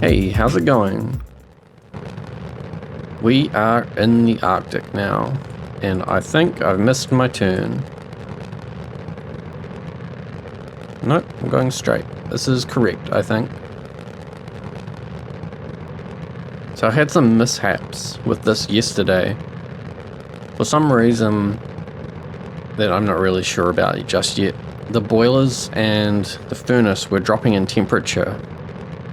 Hey, how's it going? We are in the Arctic now, and I think I've missed my turn. Nope, I'm going straight. This is correct, I think. So I had some mishaps with this yesterday. For some reason that I'm not really sure about just yet, the boilers and the furnace were dropping in temperature,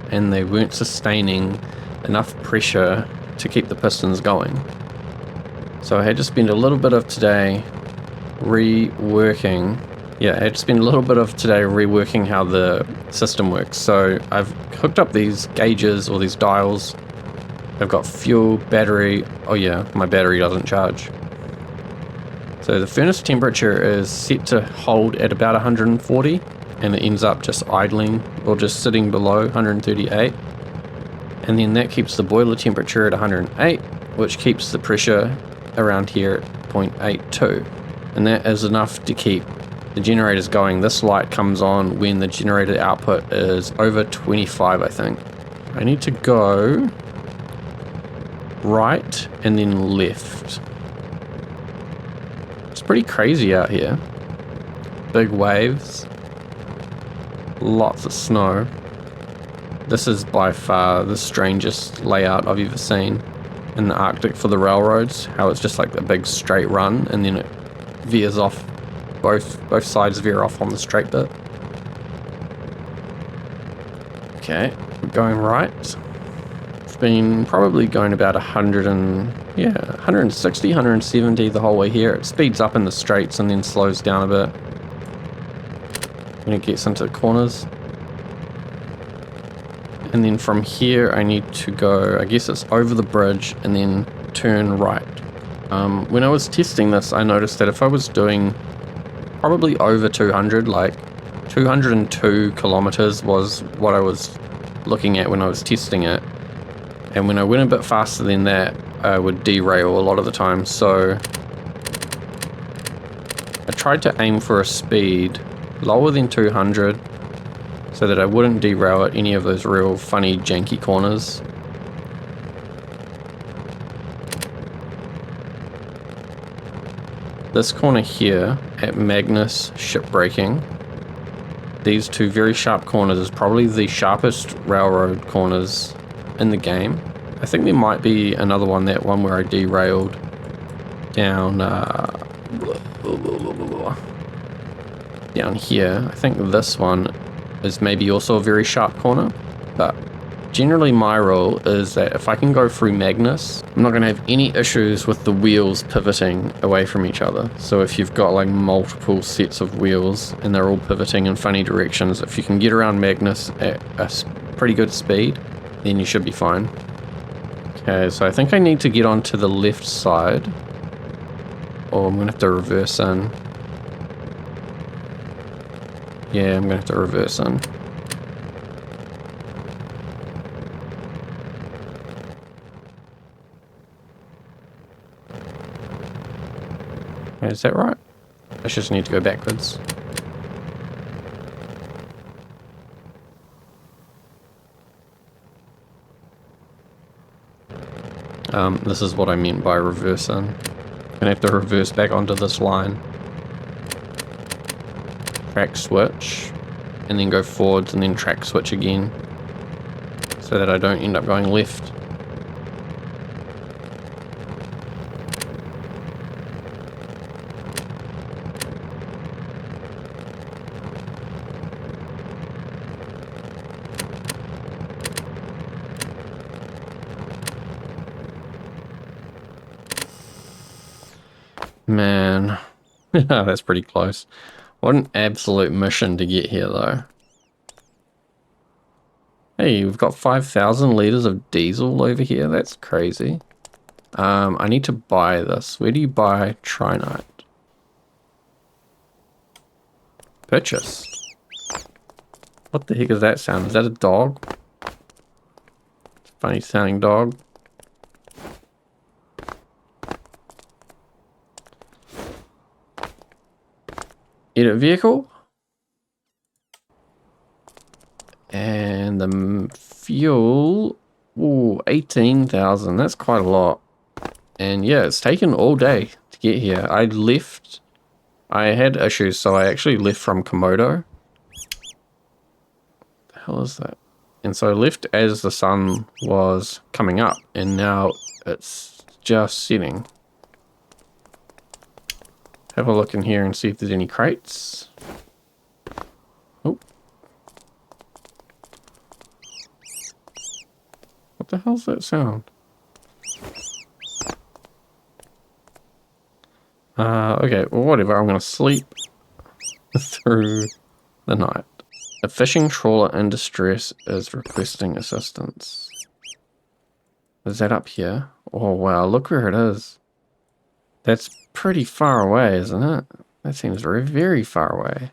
and they weren't sustaining enough pressure to keep the pistons going. So I had to spend a little bit of today reworking how the system works. So I've hooked up these gauges or these dials. I've got fuel, battery. Oh yeah, my battery doesn't charge. So the furnace temperature is set to hold at about 140, and it ends up just idling or just sitting below 138. And then that keeps the boiler temperature at 108, which keeps the pressure around here at 0.82. And that is enough to keep the generators going. This light comes on when the generator output is over 25, I think. I need to go right and then left. It's pretty crazy out here. Big waves. Lots of snow. This is by far the strangest layout I've ever seen in the Arctic for the railroads. How it's just like a big straight run and then it veers off. Both sides veer off on the straight bit. Okay, we're going right. It's been probably going about 160, 170 the whole way here. It speeds up in the straights and then slows down a bit when it gets into the corners. And then from here I need to go, I guess it's over the bridge and then turn right. When I was testing this, I noticed that if I was doing probably over 200, like 202 kilometers was what I was looking at when I was testing it. And when I went a bit faster than that, I would derail a lot of the time. So I tried to aim for a speed lower than 200 so that I wouldn't derail at any of those real funny janky corners. This corner here at Magnus Shipbreaking, these two very sharp corners is probably the sharpest railroad corners in the game. I think there might be another one, that one where I derailed down down here. I think this one is maybe also a very sharp corner, but generally my rule is that if I can go through Magnus, I'm not going to have any issues with the wheels pivoting away from each other. So if you've got like multiple sets of wheels and they're all pivoting in funny directions, if you can get around Magnus at a pretty good speed, then you should be fine. Okay, so I think I need to get onto the left side, or I'm going to have to reverse in. Yeah, I'm going to have to reverse in. Is that right? I just need to go backwards. This is what I meant by reverse in. I'm gonna have to reverse back onto this line. Track switch, and then go forwards and then track switch again, so that I don't end up going left. Man, that's pretty close. What an absolute mission to get here, though. Hey, we've got 5,000 litres of diesel over here. That's crazy. I need to buy this. Where do you buy Trinite? Purchase. What the heck is that sound? Is that a dog? It's a funny sounding dog. Edit vehicle. And the fuel. Ooh, 18,000. That's quite a lot. And yeah, it's taken all day to get here. I had issues, so I actually left from Komodo. What the hell is that? And so I left as the sun was coming up, and now it's just setting. Have a look in here and see if there's any crates. Oh. What the hell's that sound? Okay, well, whatever. I'm going to sleep through the night. A fishing trawler in distress is requesting assistance. Is that up here? Oh, wow. Look where it is. That's pretty far away, isn't it? That seems very, very far away.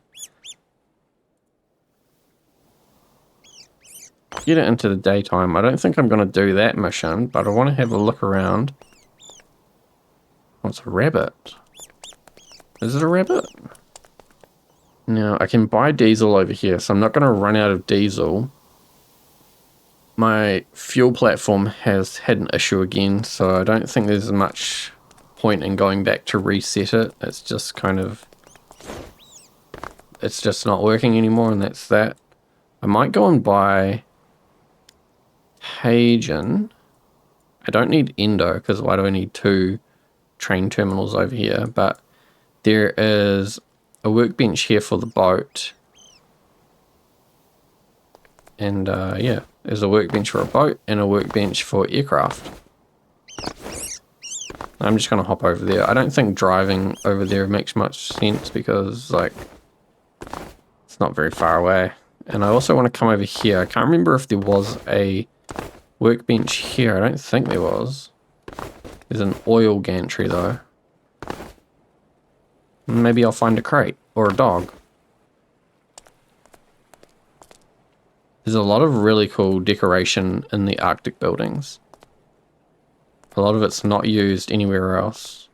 Get it into the daytime. I don't think I'm going to do that mission, but I want to have a look around. Oh, it's a rabbit. Is it a rabbit? Now, I can buy diesel over here, so I'm not going to run out of diesel. My fuel platform has had an issue again, so I don't think there's much point in going back to reset it. It's just kind of... it's just not working anymore, and that's that. I might go and buy Tejan. I don't need Endo, because why do I need 2 train terminals over here? But there is a workbench here for the boat. And yeah, there's a workbench for a boat and a workbench for aircraft. I'm just going to hop over there. I don't think driving over there makes much sense because, like, it's not very far away. And I also want to come over here. I can't remember if there was a workbench here. I don't think there was. There's an oil gantry, though. Maybe I'll find a crate or a dog. There's a lot of really cool decoration in the Arctic buildings. A lot of it's not used anywhere else.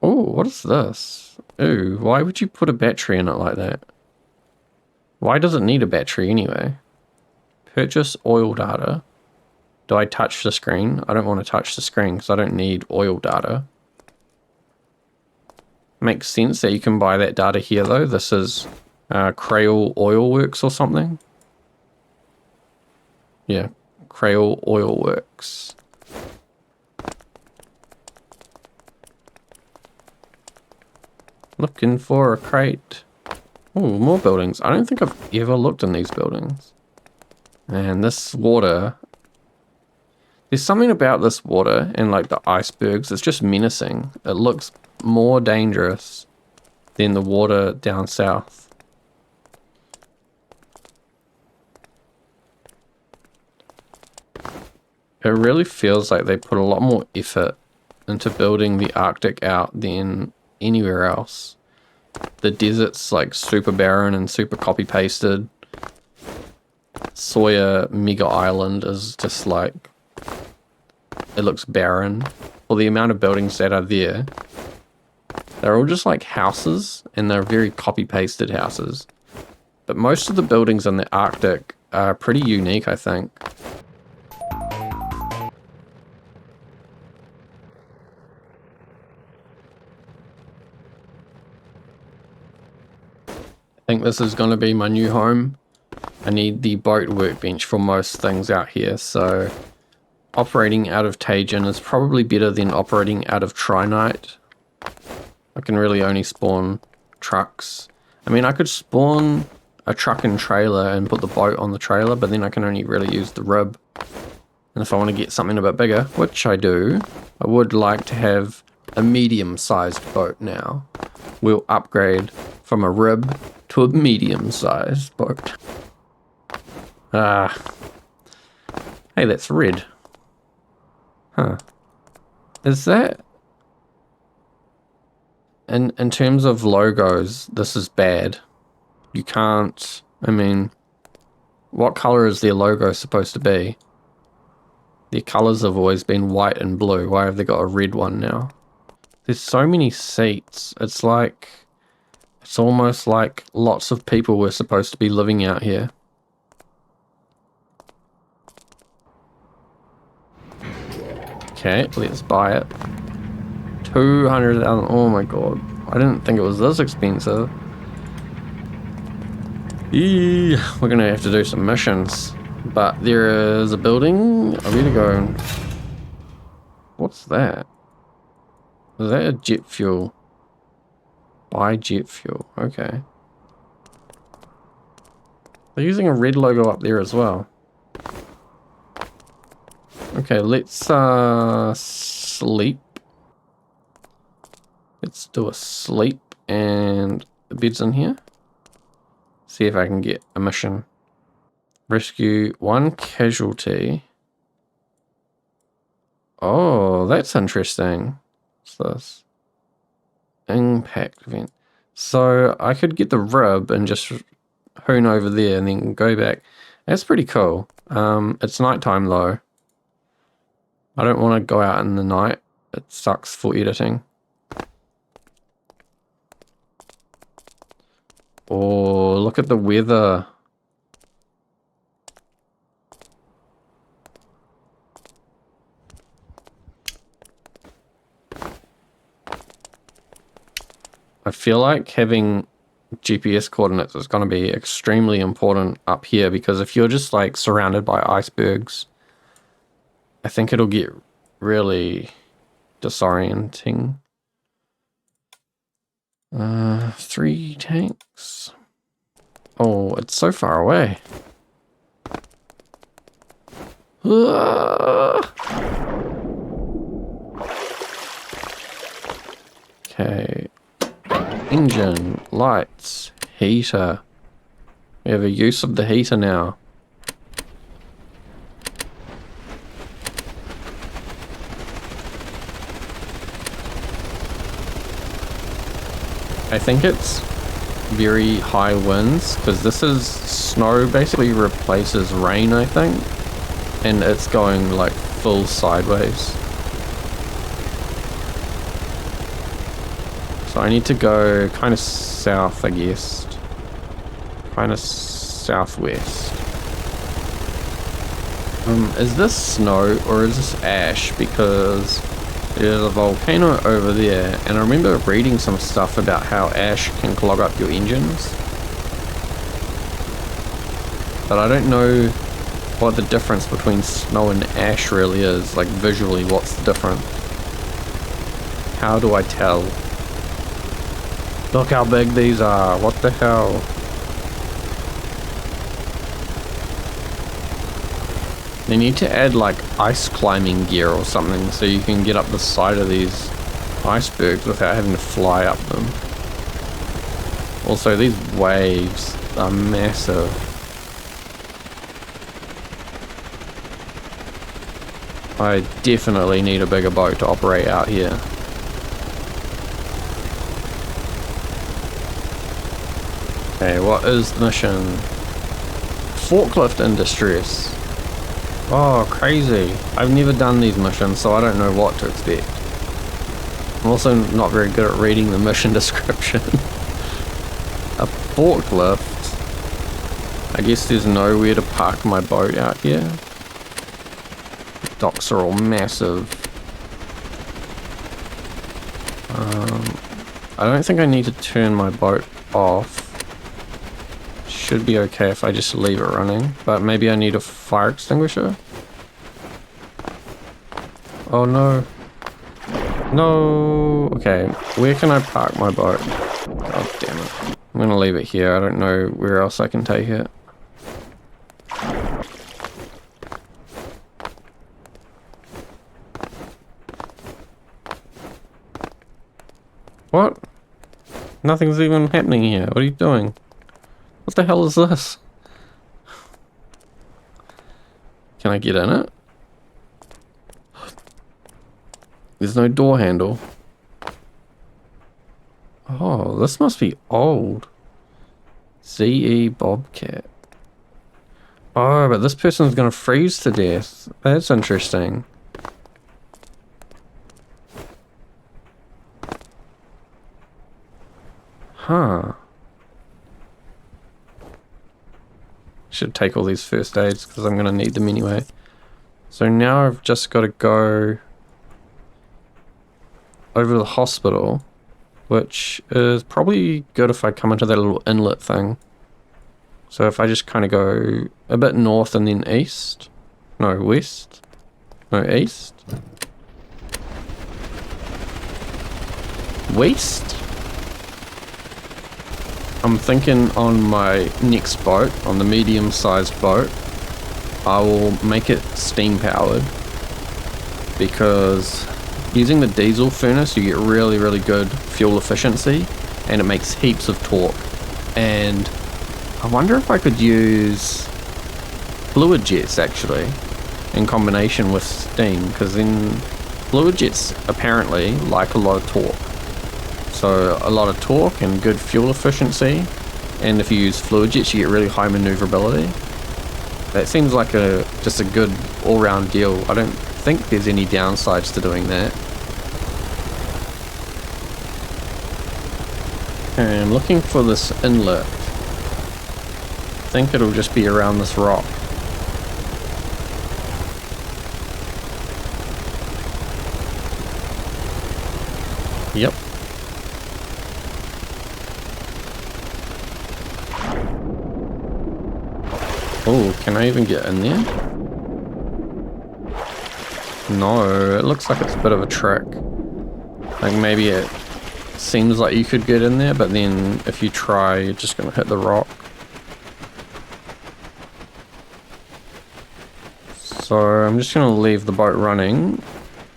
Oh, what is this? Ooh, why would you put a battery in it like that? Why does it need a battery anyway? Purchase oil data. Do I touch the screen? I don't want to touch the screen because I don't need oil data. Makes sense that you can buy that data here though. This is Crail Oil Works or something. Yeah, Crail Oil Works. Looking for a crate. Oh, more buildings. I don't think I've ever looked in these buildings. And this water, there's something about this water and like the icebergs, it's just menacing. It looks more dangerous than the water down south. It really feels like they put a lot more effort into building the Arctic out than anywhere else. The desert's like super barren and super copy pasted. Sawyer Mega Island is just like, it looks barren. For the amount of buildings that are there, they're all just like houses, and they're very copy pasted houses. But most of the buildings in the Arctic are pretty unique, I think. I think this is going to be my new home. I need the boat workbench for most things out here, so operating out of Tejan is probably better than operating out of Trinite. I can really only spawn trucks. I mean, I could spawn a truck and trailer and put the boat on the trailer, but then I can only really use the rib. And if I want to get something a bit bigger, which I do, I would like to have a medium-sized boat now. We'll upgrade from a rib to a medium-sized boat. Hey, that's red. Huh. Is that... In terms of logos, this is bad. You can't... I mean... What color is their logo supposed to be? Their colors have always been white and blue. Why have they got a red one now? There's so many seats. It's like, it's almost like lots of people were supposed to be living out here. Okay, let's buy it. 200,000. Oh my god. I didn't think it was this expensive. Eee, we're gonna have to do some missions. But there is a building. I better go. What's that? Is that a jet fuel? Buy jet fuel. Okay. They're using a red logo up there as well. Okay, let's sleep. Let's do a sleep and the bed's in here. See if I can get a mission. Rescue 1 casualty. Oh, that's interesting. What's this? Impact event. So I could get the rib and just hoon over there and then go back. That's pretty cool. It's nighttime though. I don't want to go out in the night. It sucks for editing. Oh, look at the weather. I feel like having GPS coordinates is going to be extremely important up here, because if you're just like surrounded by icebergs, I think it'll get really disorienting. 3 tanks. Oh, it's so far away. Okay. Engine, lights, heater. We have a use of the heater now. I think it's very high winds, because this is snow basically replaces rain, I think, and it's going like full sideways. So I need to go kind of south, I guess. Kind of southwest. Is this snow or is this ash? Because there's a volcano over there, and I remember reading some stuff about how ash can clog up your engines. But I don't know what the difference between snow and ash really is. Like visually, what's the difference? How do I tell? Look how big these are. What the hell? They need to add like ice climbing gear or something so you can get up the side of these icebergs without having to fly up them. Also, these waves are massive. I definitely need a bigger boat to operate out here. Okay, what is the mission? Forklift in distress. Oh, crazy. I've never done these missions, so I don't know what to expect. I'm also not very good at reading the mission description. A forklift? I guess there's nowhere to park my boat out here. The docks are all massive. I don't think I need to turn my boat off. Should be okay if I just leave it running, but maybe I need a fire extinguisher. Oh no. No. Okay, where can I park my boat? God damn it. I'm gonna leave it here. I don't know where else I can take it. What? Nothing's even happening here. What are you doing? What the hell is this? Can I get in it? There's no door handle. Oh, this must be old. ZE Bobcat. Oh, but this person's gonna freeze to death. That's interesting. Huh. Should take all these first aids because I'm going to need them anyway. So now I've just got to go over to the hospital, which is probably good if I come into that little inlet thing. So if I just kind of go a bit north and then east. No, west. No, east. West? I'm thinking on my next boat, on the medium-sized boat, I will make it steam powered, because using the diesel furnace you get really, really good fuel efficiency and it makes heaps of torque. And I wonder if I could use fluid jets actually in combination with steam, because then fluid jets apparently like a lot of torque. So a lot of torque and good fuel efficiency, and if you use fluid jets you get really high maneuverability. That seems like just a good all-round deal. I don't think there's any downsides to doing that. Okay, I'm looking for this inlet. I think it'll just be around this rock. Yep. Oh, can I even get in there? No, it looks like it's a bit of a trick. Like maybe it seems like you could get in there, but then if you try, you're just gonna hit the rock. So I'm just gonna leave the boat running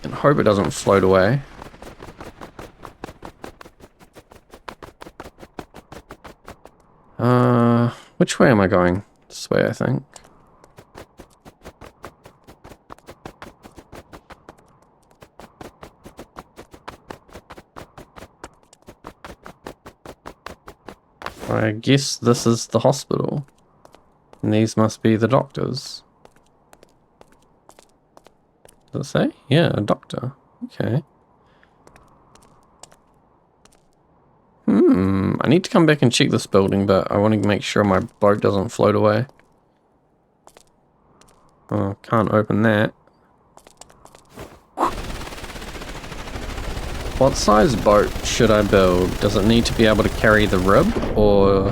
and hope it doesn't float away. Which way am I going? This way, I think. I guess this is the hospital. And these must be the doctors. Does it say? Yeah, a doctor. Okay. I need to come back and check this building, but I want to make sure my boat doesn't float away. Oh, can't open that. What size boat should I build? Does it need to be able to carry the rib, or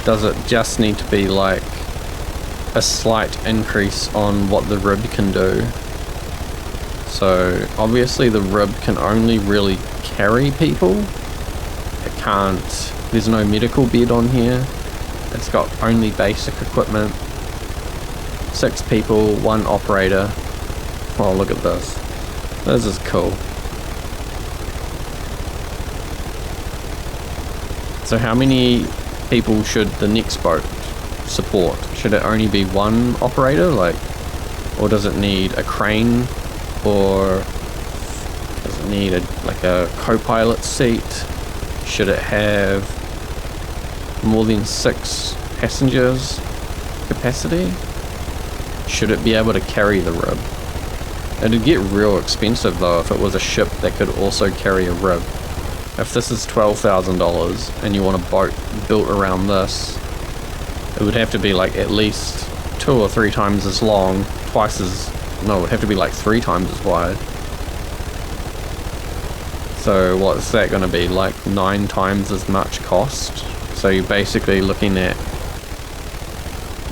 does it just need to be like a slight increase on what the rib can do? So obviously the rib can only really carry people. It can't, there's no medical bed on here. It's got only basic equipment. 6 people, 1 operator. Oh, look at this. This is cool. So how many people should the next boat support? Should it only be 1 operator, like, or does it need a crane, or does it need like a co-pilot seat? Should it have more than 6 passengers capacity? Should it be able to carry the rib? It'd get real expensive though if it was a ship that could also carry a rib. If this is $12,000 and you want a boat built around this, it would have to be like at least 2 or 3 times as long, no, it would have to be like 3 times as wide. So what's that going to be, like 9 times as much cost? So you're basically looking at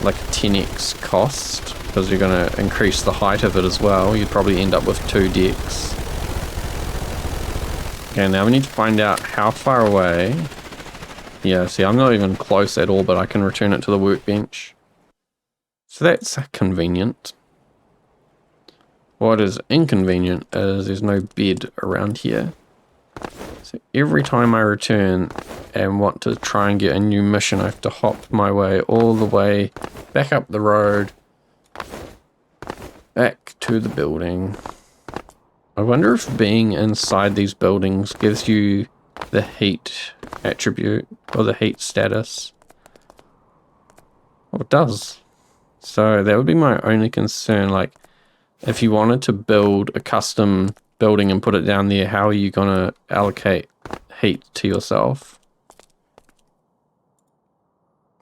like a 10x cost, because you're going to increase the height of it as well. You'd probably end up with 2 decks. Okay, now we need to find out how far away. Yeah, see, I'm not even close at all, but I can return it to the workbench. So that's convenient. What is inconvenient is there's no bed around here. So every time I return and want to try and get a new mission, I have to hop my way all the way back up the road, back to the building. I wonder if being inside these buildings gives you the heat attribute or the heat status. Oh, it does. So that would be my only concern. Like, if you wanted to build a custom building and put it down there, how are you going to allocate heat to yourself?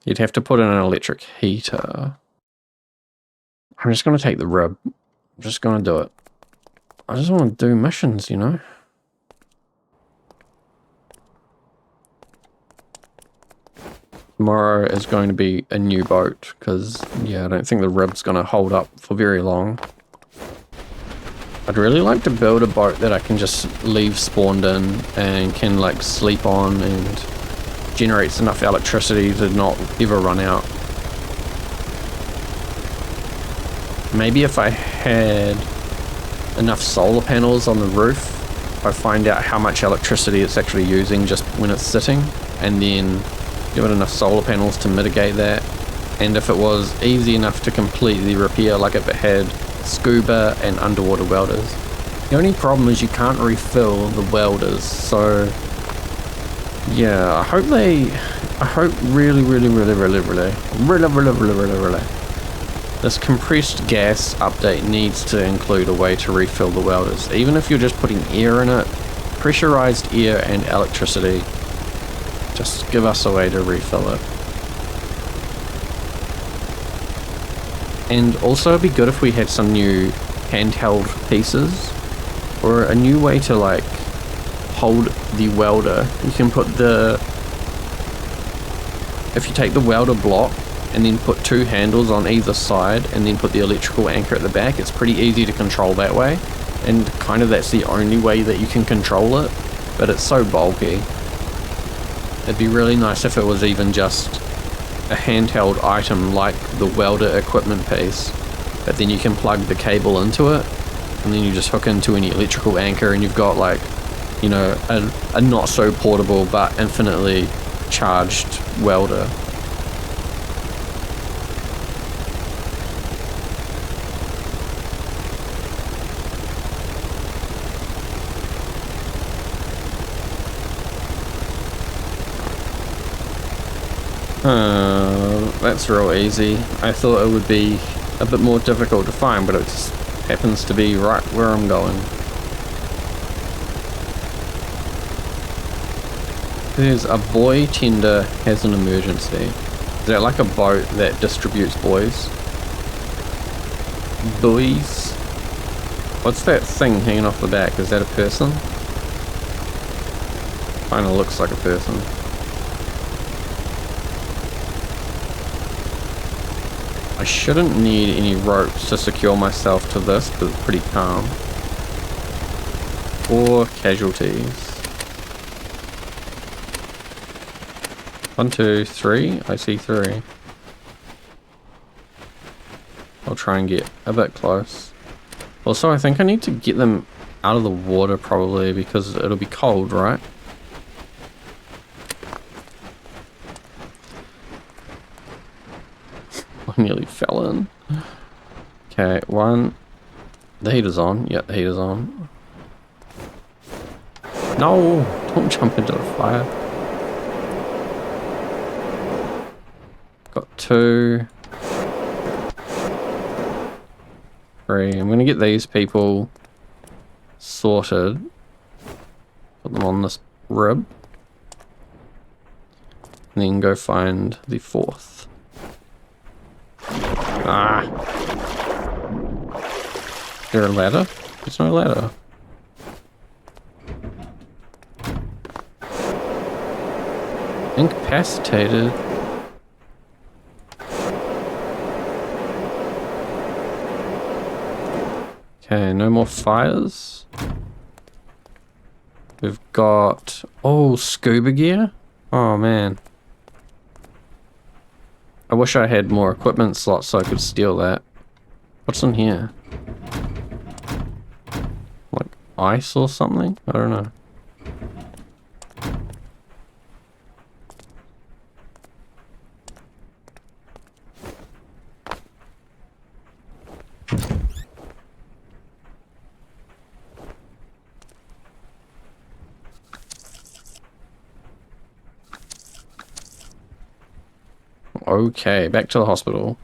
You'd have to put in an electric heater. I'm just going to take the rib. I'm just going to do it. I just want to do missions, you know? Tomorrow is going to be a new boat, because, yeah, I don't think the rib's going to hold up for very long. I'd really like to build a boat that I can just leave spawned in and can, like, sleep on and generates enough electricity to not ever run out. Maybe if I had enough solar panels on the roof, if I find out how much electricity it's actually using just when it's sitting, and then give it enough solar panels to mitigate that, and if it was easy enough to completely repair, like if it had scuba and underwater welders. The only problem is you can't refill the welders, so yeah, I hope really this compressed gas update needs to include a way to refill the welders. Even if you're just putting air in it, pressurized air and electricity, just give us a way to refill it. And also it'd be good if we had some new handheld pieces, or a new way to like hold the welder. You can put if you take the welder block and then put two handles on either side and then put the electrical anchor at the back, it's pretty easy to control that way, and kind of that's the only way that you can control it, but it's so bulky. It'd be really nice if it was even just a handheld item like the welder equipment piece, but then you can plug the cable into it and then you just hook into any electrical anchor and you've got, like, you know, a not so portable but infinitely charged welder. That's real easy. I thought it would be a bit more difficult to find, but it just happens to be right where I'm going. There's a buoy tender has an emergency. Is that like a boat that distributes buoys? Buoys? What's that thing hanging off the back? Is that a person? Kinda looks like a person. I shouldn't need any ropes to secure myself to this, but it's pretty calm. 4 casualties. 1, 2, 3. I see 3. I'll try and get a bit close. Also, I think I need to get them out of the water probably because it'll be cold, right? I nearly fell in. Okay, 1. The heater's on. Yep, the heater's on. No! Don't jump into the fire. Got 2. 3. I'm gonna get these people sorted. Put them on this rib. And then go find the 4th. Ah! Is there a ladder? There's no ladder. Incapacitated. Okay, no more fires. We've got... oh, scuba gear? Oh, man. I wish I had more equipment slots so I could steal that. What's in here? Like ice or something? I don't know. Okay, back to the hospital.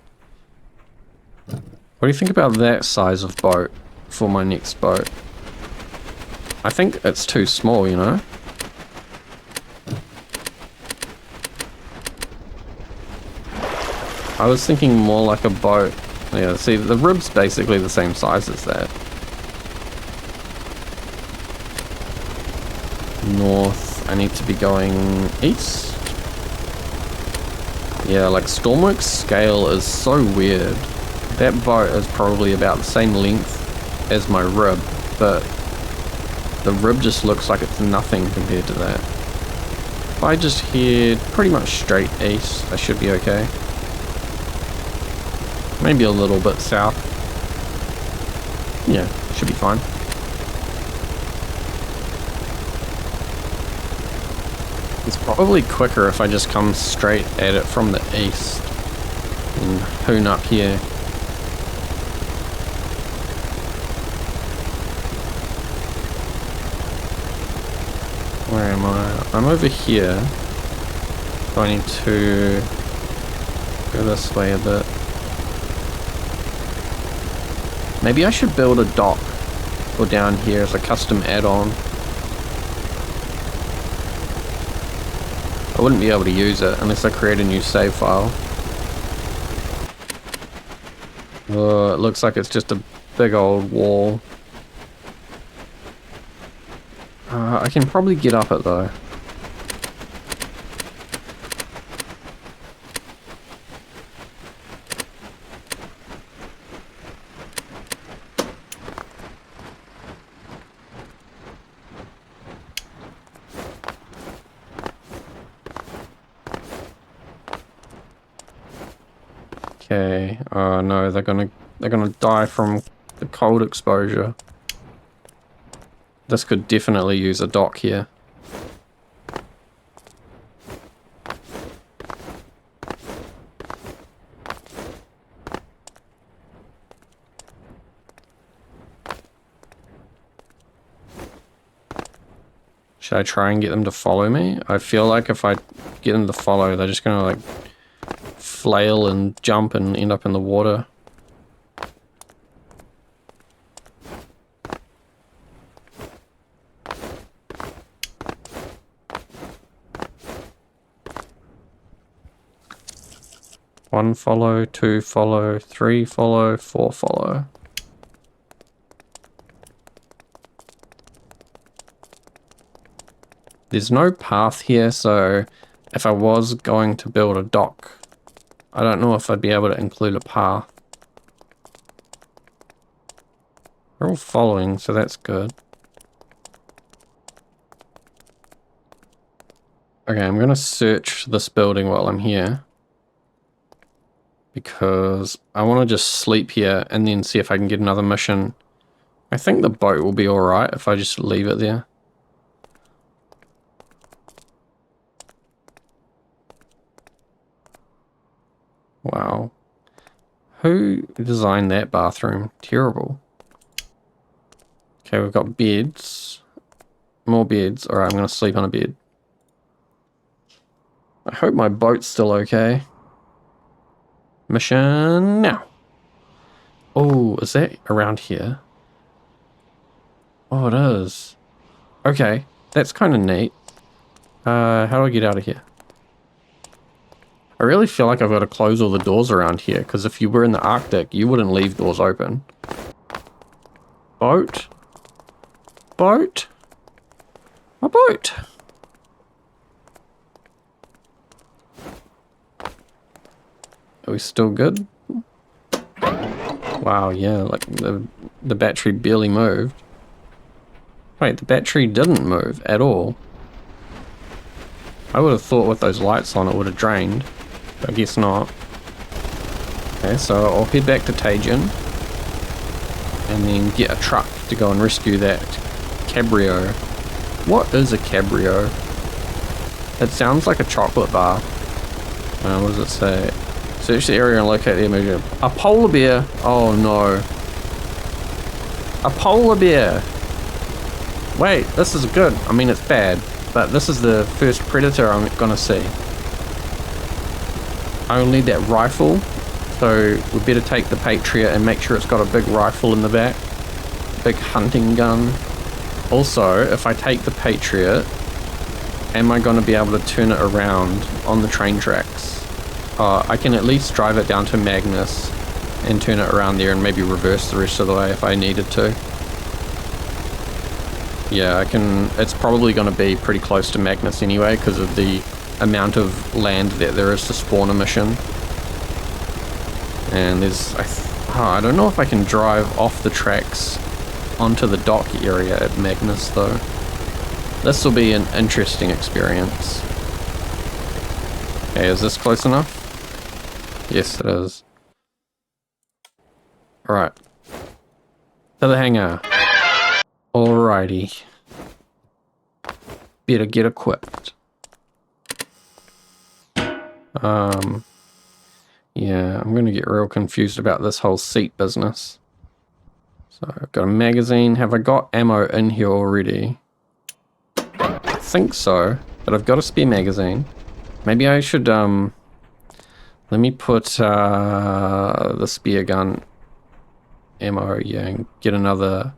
What do you think about that size of boat for my next boat? I think it's too small, you know? I was thinking more like a boat. Yeah, see, the rib's basically the same size as that. North, I need to be going east. Yeah, like Stormworks scale is so weird. That boat is probably about the same length as my rib, but the rib just looks like it's nothing compared to that. If I just head pretty much straight east, I should be okay. Maybe a little bit south. Yeah, should be fine. It's probably quicker if I just come straight at it from the east and hoon up here. Where am I? I'm over here. So I need to go this way a bit. Maybe I should build a dock or down here as a custom add-on. I wouldn't be able to use it unless I create a new save file. Oh, it looks like it's just a big old wall. I can probably get up it though. Okay. Oh no, they're gonna die from the cold exposure. This could definitely use a dock here. Should I try and get them to follow me? I feel like if I get them to follow, they're just gonna like flail and jump and end up in the water. One follow, two follow, three follow, four follow. There's no path here, so if I was going to build a dock, I don't know if I'd be able to include a path. They're all following, so that's good. Okay, I'm gonna search this building while I'm here, because I want to just sleep here and then see if I can get another mission. I think the boat will be alright if I just leave it there. Wow. Who designed that bathroom? Terrible. Okay, we've got beds. More beds. Alright, I'm going to sleep on a bed. I hope my boat's still okay. Mission now. Oh, is that around here? Oh, it is. Okay, that's kind of neat. How do I get out of here? I really feel like I've got to close all the doors around here, because if you were in the Arctic, you wouldn't leave doors open. Boat? Boat? A boat! Are we still good? Wow, yeah, like the battery barely moved. Wait, the battery didn't move at all. I would have thought with those lights on it would have drained. But I guess not. Okay, so I'll head back to Tejan and then get a truck to go and rescue that cabrio. What is a cabrio? It sounds like a chocolate bar. What does it say? Search the area and locate the image. A polar bear! Oh no. A polar bear! Wait, this is good. I mean, it's bad, but this is the first predator I'm gonna see. I will need that rifle, so we better take the Patriot and make sure it's got a big rifle in the back. Big hunting gun. Also, if I take the Patriot, am I gonna be able to turn it around on the train tracks? I can at least drive it down to Magnus and turn it around there and maybe reverse the rest of the way if I needed to. Yeah, I can. It's probably going to be pretty close to Magnus anyway because of the amount of land that there is to spawn a mission. And there's... I don't know if I can drive off the tracks onto the dock area at Magnus though. This will be an interesting experience. Okay, is this close enough? Yes, it is. Alright. To the hangar. Alrighty. Better get equipped. Yeah, I'm gonna get real confused about this whole seat business. So I've got a magazine. Have I got ammo in here already? I think so, but I've got a spare magazine. Maybe I should, let me put, the spear gun ammo, yeah, and get another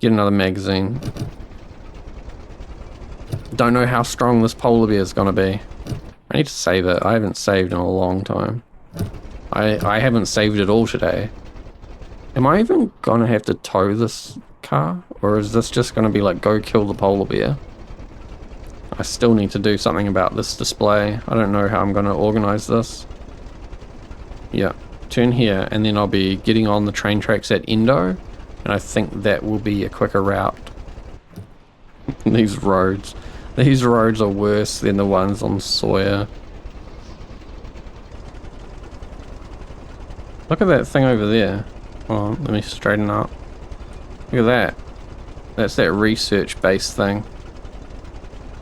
magazine. Don't know how strong this polar bear is gonna be. I need to save it. I haven't saved in a long time. I haven't saved at all today. Am I even gonna have to tow this car? Or is this just gonna be like, go kill the polar bear? I still need to do something about this display. I don't know how I'm gonna organize this. Yeah, turn here and then I'll be getting on the train tracks at Endo. And I think that will be a quicker route. These roads are worse than the ones on Sawyer. Look at that thing over there. Oh, let me straighten up. Look at that. That's that research base thing.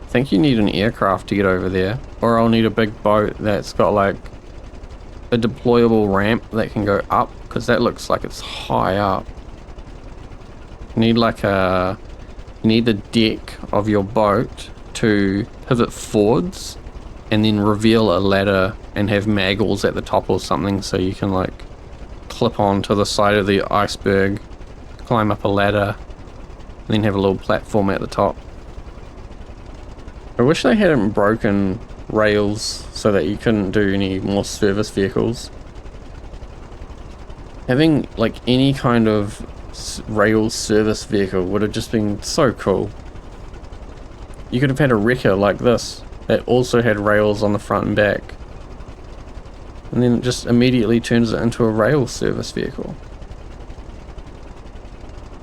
I think you need an aircraft to get over there. Or I'll need a big boat that's got like a deployable ramp that can go up. Because that looks like it's high up. You need like a... You need the deck of your boat to pivot forwards. And then reveal a ladder and have maggles at the top or something so you can like... clip onto the side of the iceberg, climb up a ladder, and then have a little platform at the top. I wish they hadn't broken rails so that you couldn't do any more service vehicles. Having like any kind of rail service vehicle would have just been so cool. You could have had a wrecker like this that also had rails on the front and back. And then it just immediately turns it into a rail service vehicle.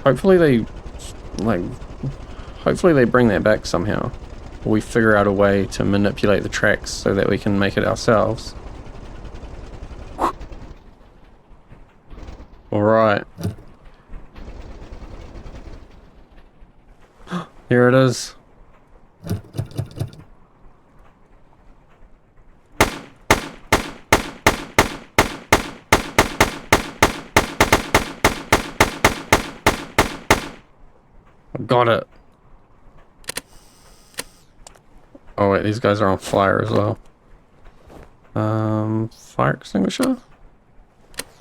Hopefully they bring that back somehow. Or we figure out a way to manipulate the tracks so that we can make it ourselves. Alright. Here it is. Got it. Oh wait, these guys are on fire as well. Fire extinguisher?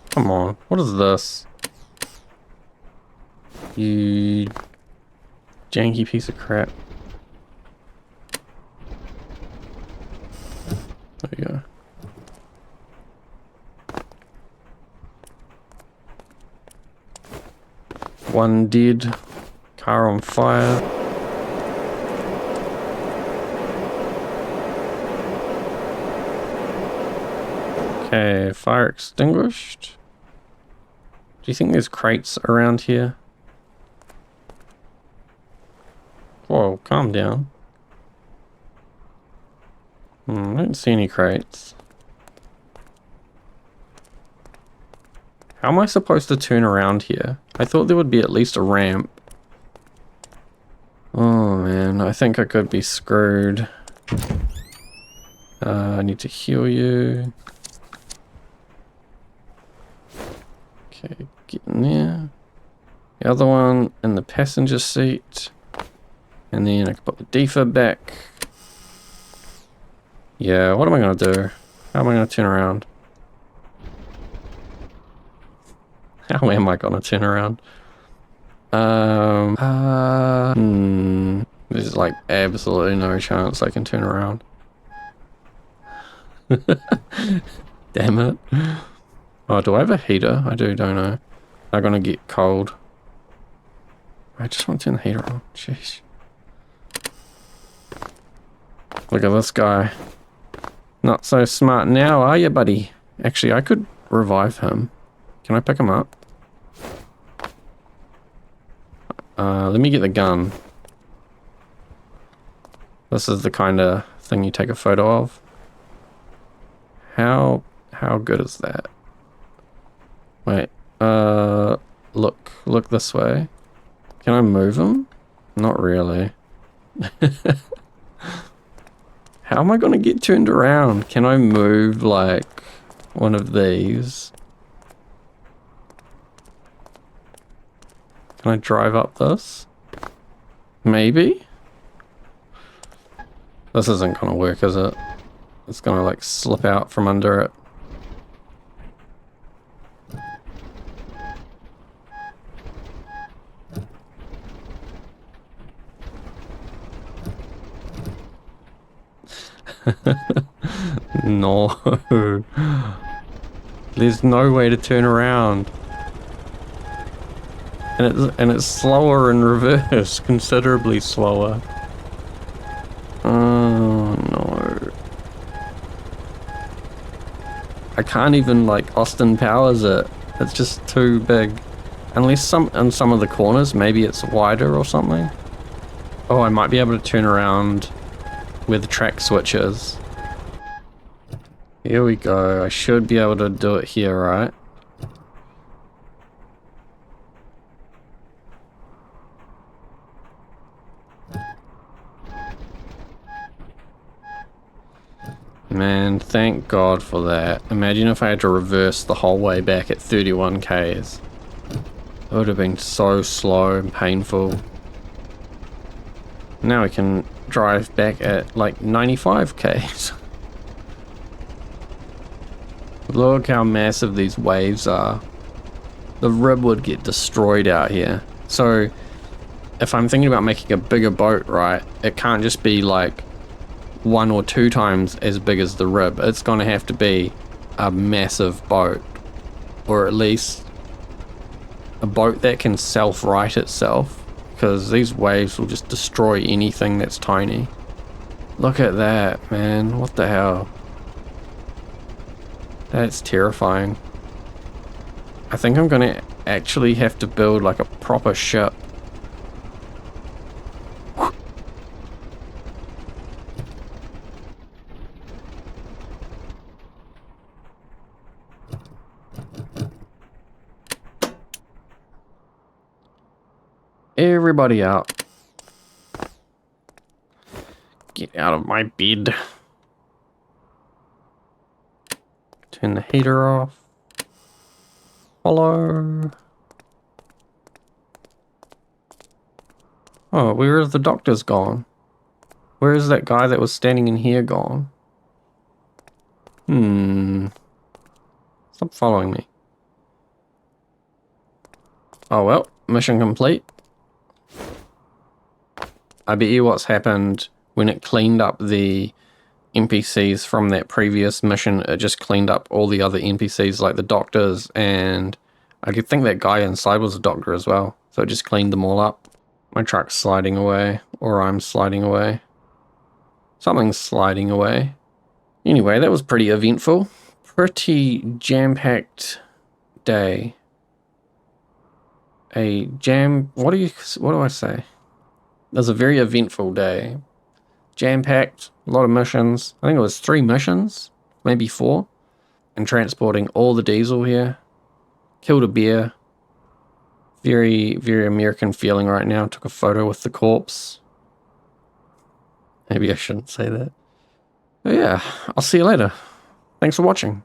Come on, what is this? You janky piece of crap. There you go. One dead. Car on fire. Okay, fire extinguished. Do you think there's crates around here? Whoa, calm down. I don't see any crates. How am I supposed to turn around here? I thought there would be at least a ramp. Oh man, I think I could be screwed. I need to heal you. Okay, get in there. The other one in the passenger seat. And then I can put the defib back. Yeah, what am I gonna do? How am I gonna turn around? How am I gonna turn around? There's like absolutely no chance I can turn around. Damn it. Oh, do I have a heater? I do, don't I? I'm gonna get cold. I just want to turn the heater on. Jeez. Look at this guy. Not so smart now, are you, buddy? Actually, I could revive him. Can I pick him up? Let me get the gun. This is the kind of thing you take a photo of. How good is that? Wait, look this way. Can I move him? Not really. How am I gonna get turned around? Can I move like one of these? Can I drive up this? Maybe? This isn't gonna work, is it? It's gonna like slip out from under it. No. There's no way to turn around. And it's slower in reverse, considerably slower. Oh no. I can't even like Austin Powers it. It's just too big. Unless in some of the corners, maybe it's wider or something. Oh, I might be able to turn around where the track switch is. Here we go. I should be able to do it here, right? Man, thank God for that. Imagine if I had to reverse the whole way back at 31 k's. It would have been so slow and painful. Now we can drive back at like 95 k's. Look how massive these waves are. The rib would get destroyed out here. So if I'm thinking about making a bigger boat, right, it can't just be like 1 or 2 times as big as the rib. It's going to have to be a massive boat, or at least a boat that can self-right itself, because these waves will just destroy anything that's tiny. Look at that, man. What the hell? That's terrifying. I think I'm going to actually have to build like a proper ship. Everybody out. Get out of my bed. Turn the heater off. Hello. Oh, where is the doctor's gone? Where is that guy that was standing in here gone? Stop following me. Oh well, mission complete. I bet you what's happened when it cleaned up the NPCs from that previous mission, it just cleaned up all the other NPCs like the doctors, and I could think that guy inside was a doctor as well. So it just cleaned them all up. My truck's sliding away, or I'm sliding away. Something's sliding away. Anyway, that was pretty eventful. Pretty jam-packed day. What do I say? It was a very eventful day. Jam-packed, a lot of missions. I think it was 3 missions, maybe 4. And transporting all the diesel here. Killed a bear. Very, very American feeling right now. Took a photo with the corpse. Maybe I shouldn't say that. But yeah, I'll see you later. Thanks for watching.